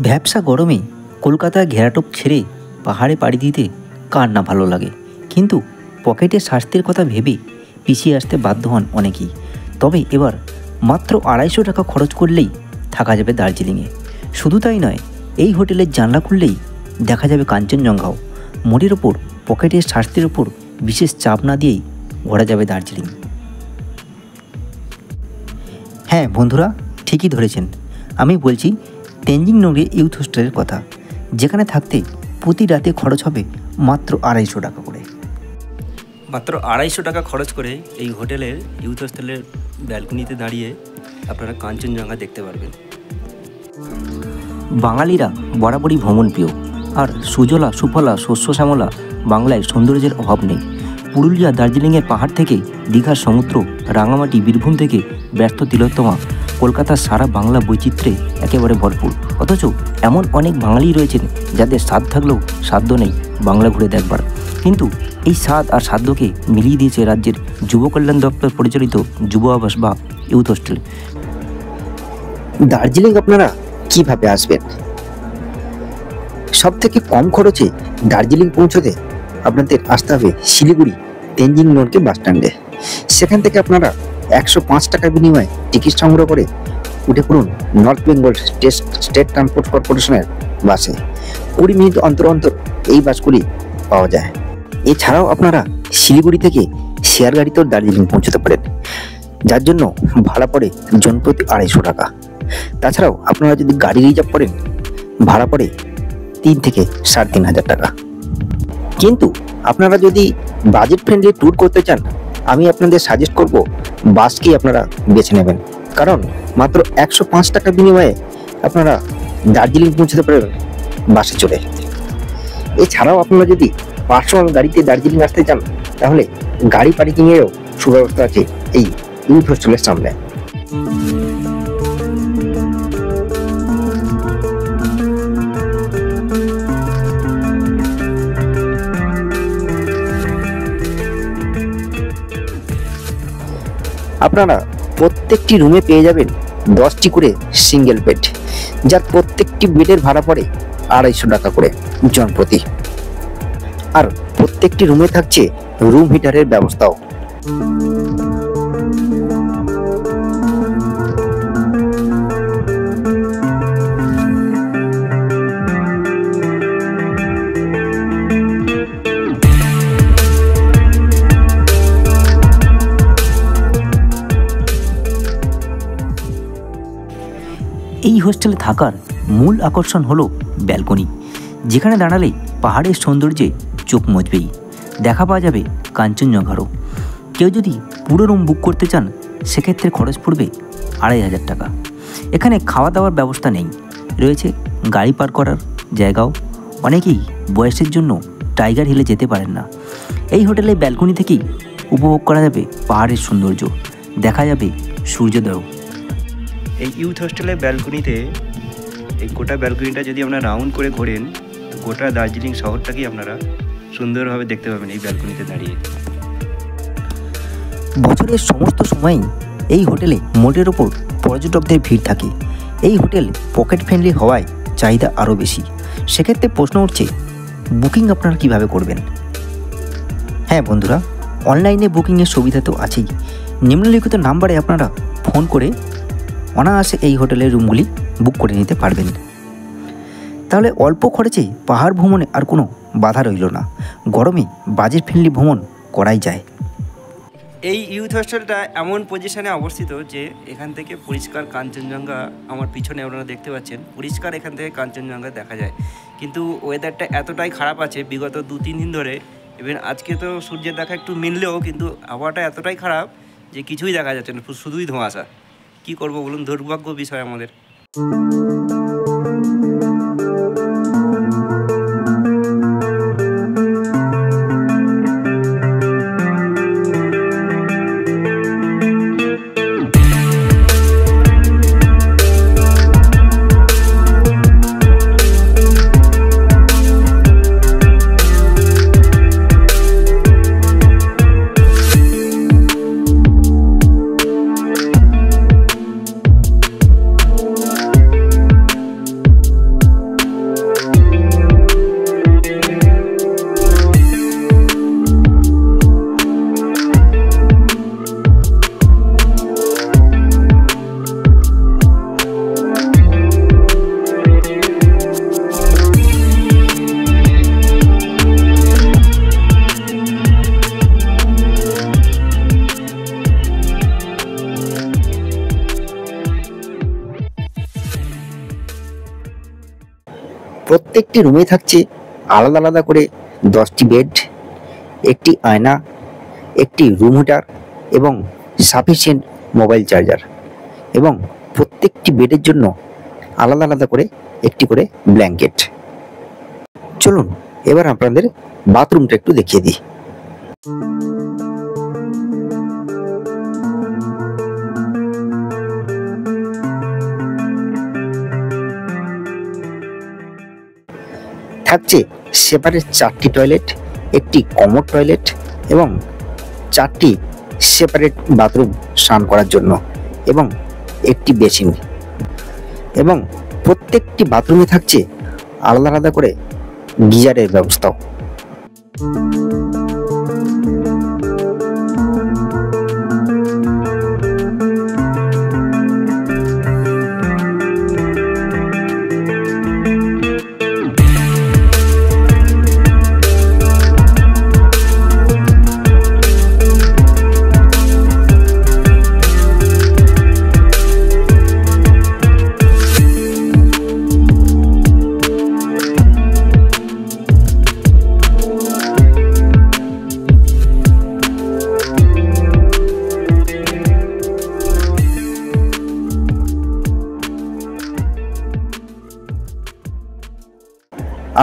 ভ্যাপসা গরমে কলকাতার ঘেরাটোপ ছেড়ে পাহাড়ে পাড়ি দিতে কার না ভালো লাগে, কিন্তু পকেটের স্বাস্থ্যের কথা ভেবে পিছিয়ে আসতে বাধ্য হন অনেকেই। তবে এবার মাত্র 250 টাকা খরচ করলেই থাকা যাবে দার্জিলিংয়ে। শুধু তাই নয়, এই হোটেলের জানলা খুললেই দেখা যাবে কাঞ্চনজঙ্ঘাও। মোড়ের ওপর পকেটের স্বাস্থ্যের ওপর বিশেষ চাপ না দিয়েই ঘোরা যাবে দার্জিলিং। হ্যাঁ বন্ধুরা, ঠিকই ধরেছেন, আমি বলছি তেনজিং নোরগে ইউথ হোস্টেলের কথা, যেখানে থাকতে প্রতি রাতে খরচ হবে মাত্র 250 টাকা করে। মাত্র 250 টাকা খরচ করে এই হোটেলের ইউথ হোস্টেলের ব্যালকনিতে দাঁড়িয়ে আপনারা কাঞ্চনজঙ্ঘা দেখতে পারবেন। বাঙালিরা বরাবরই ভ্রমণপ্রিয়, আর সুজলা সুফলা শস্য শ্যামলা বাংলায় সৌন্দর্যের অভাব নেই। পুরুলিয়া দার্জিলিংয়ের পাহাড় থেকে দীঘার সমুদ্র, রাঙামাটি বীরভূম থেকে ব্যস্ত তিলোত্তমা, কলকাতার সারা বাংলা বৈচিত্র্যে একেবারে ভরপুর। অথচ এমন অনেক বাঙালি রয়েছেন যাদের স্বাদ থাকলেও সাধ্য নেই বাংলা ঘুরে দেখবার। কিন্তু এই স্বাদ আর সাধ্যকে মিলিয়ে দিয়েছে রাজ্যের যুব কল্যাণ দপ্তর পরিচালিত যুব আবাস বা ইউথ হোস্টেল। দার্জিলিং আপনারা কিভাবে আসবেন? সব থেকে কম খরচে দার্জিলিং পৌঁছতে আপনাদের আসতে হবে শিলিগুড়ি তেনজিং নোরগে বাস স্ট্যান্ডে। সেখান থেকে আপনারা 105 টাকার বিনিময়ে টিকিট সংগ্রহ করে উঠে পড়ুন নর্থ বেঙ্গল স্টেট ট্রান্সপোর্ট কর্পোরেশনের বাসে। 20 মিনিট অন্তর অন্তর এই বাসগুলি পাওয়া যায়। এছাড়াও আপনারা শিলিগুড়ি থেকে শেয়ার গাড়িতেও দার্জিলিং পৌঁছতে পারেন, যার জন্য ভাড়া পড়ে জনপ্রতি 250 টাকা। তাছাড়াও আপনারা যদি গাড়ি রিজার্ভ করেন ভাড়া পড়ে 3 থেকে 3,500 টাকা। কিন্তু আপনারা যদি বাজেট ফ্রেন্ডলি ট্যুর করতে চান, আমি আপনাদের সাজেস্ট করব বাসকেই আপনারা বেছে নেবেন, কারণ মাত্র 105 টাকা বিনিময়ে আপনারা দার্জিলিং পৌঁছতে পারবেন বাসে চড়ে। এছাড়াও আপনারা যদি পার্সোনাল গাড়িতে দার্জিলিং আসতে চান, তাহলে গাড়ি পার্কিংয়েরও সুব্যবস্থা আছে এই ইউথ হোস্টেলের সামনে। আপনারা প্রত্যেকটি রুমে পেয়ে যাবেন 10টি করে সিঙ্গেল বেড, যার প্রত্যেকটি বেডের ভাড়া পড়ে 250 টাকা করে জনপ্রতি। আর প্রত্যেকটি রুমে থাকছে রুম হিটারের ব্যবস্থাও। এই হোস্টেলে থাকার মূল আকর্ষণ হলো ব্যালকনি, যেখানে দাঁড়ালে পাহাড়ের সৌন্দর্যে চোখ মজবেই, দেখা পাওয়া যাবে কাঞ্চনজঙ্ঘারও। কেউ যদি পুরো রুম বুক করতে চান, সেক্ষেত্রে খরচ পড়বে 2,500 টাকা। এখানে খাওয়া দাওয়ার ব্যবস্থা নেই, রয়েছে গাড়ি পার্ক করার জায়গাও। অনেকেই বয়সের জন্য টাইগার হিলে যেতে পারেন না। এই হোটেলের ব্যালকনি থেকেই উপভোগ করা যাবে পাহাড়ের সৌন্দর্য, দেখা যাবে সূর্যোদয়। এই ইউথ হোস্টেলের ব্যালকনিতে, এই গোটা ব্যালকনিটা যদি আপনারা রাউন্ড করে ঘোরেন, গোটা দার্জিলিং শহরটাকেই আপনারা সুন্দরভাবে দেখতে পাবেন এই ব্যালকনিতে দাঁড়িয়ে। বছরের সমস্ত সময়ই এই হোটেলে মোটের ওপর পর্যটকদের ভিড় থাকে। এই হোটেল পকেট ফ্রেন্ডলি হওয়ায় চাহিদা আরও বেশি। সেক্ষেত্রে প্রশ্ন উঠছে, বুকিং আপনারা কিভাবে করবেন? হ্যাঁ বন্ধুরা, অনলাইনে বুকিংয়ের সুবিধা তো আছেই। নিম্নলিখিত নাম্বারে আপনারা ফোন করে অনায়াসে এই হোটেলের রুমগুলি বুক করে নিতে পারবেন। তাহলে অল্প খরচে পাহাড় ভ্রমণে আর কোনো বাধা রইল না। গরমে বাজেট ফ্রেন্ডলি ভ্রমণ করাই যায়। এই ইউথ হোস্টেলটা এমন পজিশনে অবস্থিত যে এখান থেকে পরিষ্কার কাঞ্চনজঙ্ঘা, আমার পিছনে আপনারা দেখতে পাচ্ছেন, পরিষ্কার এখান থেকে কাঞ্চনজঙ্ঘা দেখা যায়। কিন্তু ওয়েদারটা এতটাই খারাপ আছে বিগত 2-3 দিন ধরে, ইভেন আজকে তো সূর্যের দেখা একটু মিললেও কিন্তু আবহাওয়াটা এতটাই খারাপ যে কিছুই দেখা যাচ্ছে না, শুধুই ধোঁয়াশা। কি করব বলুন, দুর্ভাগ্য বিষয় আমাদের। প্রত্যেকটি রুমে থাকছে আলাদা আলাদা করে 10টি বেড, একটি আয়না, একটি রুম হিটার এবং সাফিসিয়েন্ট মোবাইল চার্জার, এবং প্রত্যেকটি বেডের জন্য আলাদা আলাদা করে একটি করে ব্ল্যাঙ্কেট। চলুন এবার আপনাদের বাথরুমটা একটু দেখিয়ে দিই। থাকছে সেপারেট 4টি টয়লেট, একটি কমোড টয়লেট এবং 4টি সেপারেট বাথরুম স্নান করার জন্য এবং একটি বেসিন, এবং প্রত্যেকটি বাথরুমে থাকছে আলাদা আলাদা করে গিজারের ব্যবস্থাও।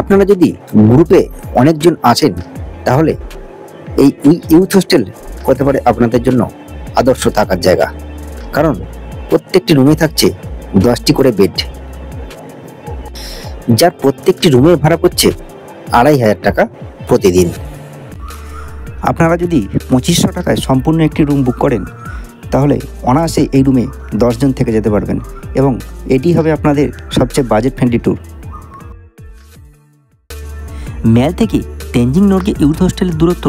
আপনারা যদি গ্রুপে অনেকজন আছেন তাহলে এই ইউথ হোস্টেল হতে পারে আপনাদের জন্য আদর্শ থাকার জায়গা, কারণ প্রত্যেকটি রুমে থাকছে 10টি করে বেড, যার প্রত্যেকটি রুমের ভাড়া পড়ছে 2500 টাকা প্রতিদিন। আপনারা যদি 2500 টাকায় সম্পূর্ণ একটি রুম বুক করেন তাহলে অনায়াসে এই রুমে 10 জন থেকে যেতে পারবেন, এবং এটি হবে আপনাদের সবচেয়ে বাজেট ফ্রেন্ডলি ট্যুর। ম্যাল থেকে তেনজিং নোরকে ইউথ হোস্টেলের দূরত্ব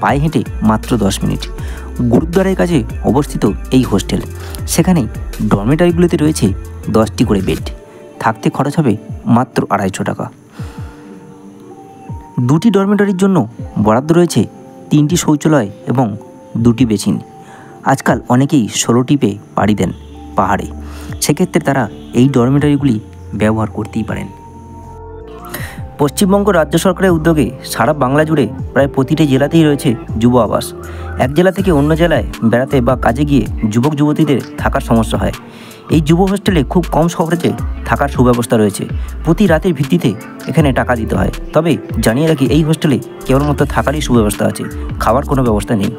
পায়ে হেঁটে মাত্র 10 মিনিট। গুরুদ্বারের কাছে অবস্থিত এই হোস্টেল, সেখানে ডরমেটারিগুলোতে রয়েছে 10টি করে বেড, থাকতে খরচ হবে মাত্র 250 টাকা। 2টি ডরমেটারির জন্য বরাদ্দ রয়েছে 3টি শৌচালয় এবং 2টি বেসিন। আজকাল অনেকেই 16 টিপে পাড়ি দেন পাহাড়ে, সেক্ষেত্রে তারা এই ডরমেটারিগুলি ব্যবহার করতেই পারেন। পশ্চিমবঙ্গ রাজ্য সরকারের উদ্যোগে সারা বাংলা জুড়ে প্রায় প্রতিটি জেলাতেই রয়েছে যুব আবাস। এক জেলা থেকে অন্য জেলায় বেড়াতে বা কাজে গিয়ে যুবক যুবতীদের থাকার সমস্যা হয়। এই যুব হোস্টেলে খুব কম খরচে থাকার সুব্যবস্থা রয়েছে। প্রতি রাতের ভিত্তিতে এখানে টাকা দিতে হয়। তবে জানিয়ে রাখি, এই হোস্টেলে কেবলমাত্র থাকারই সুব্যবস্থা আছে, খাওয়ার কোনো ব্যবস্থা নেই।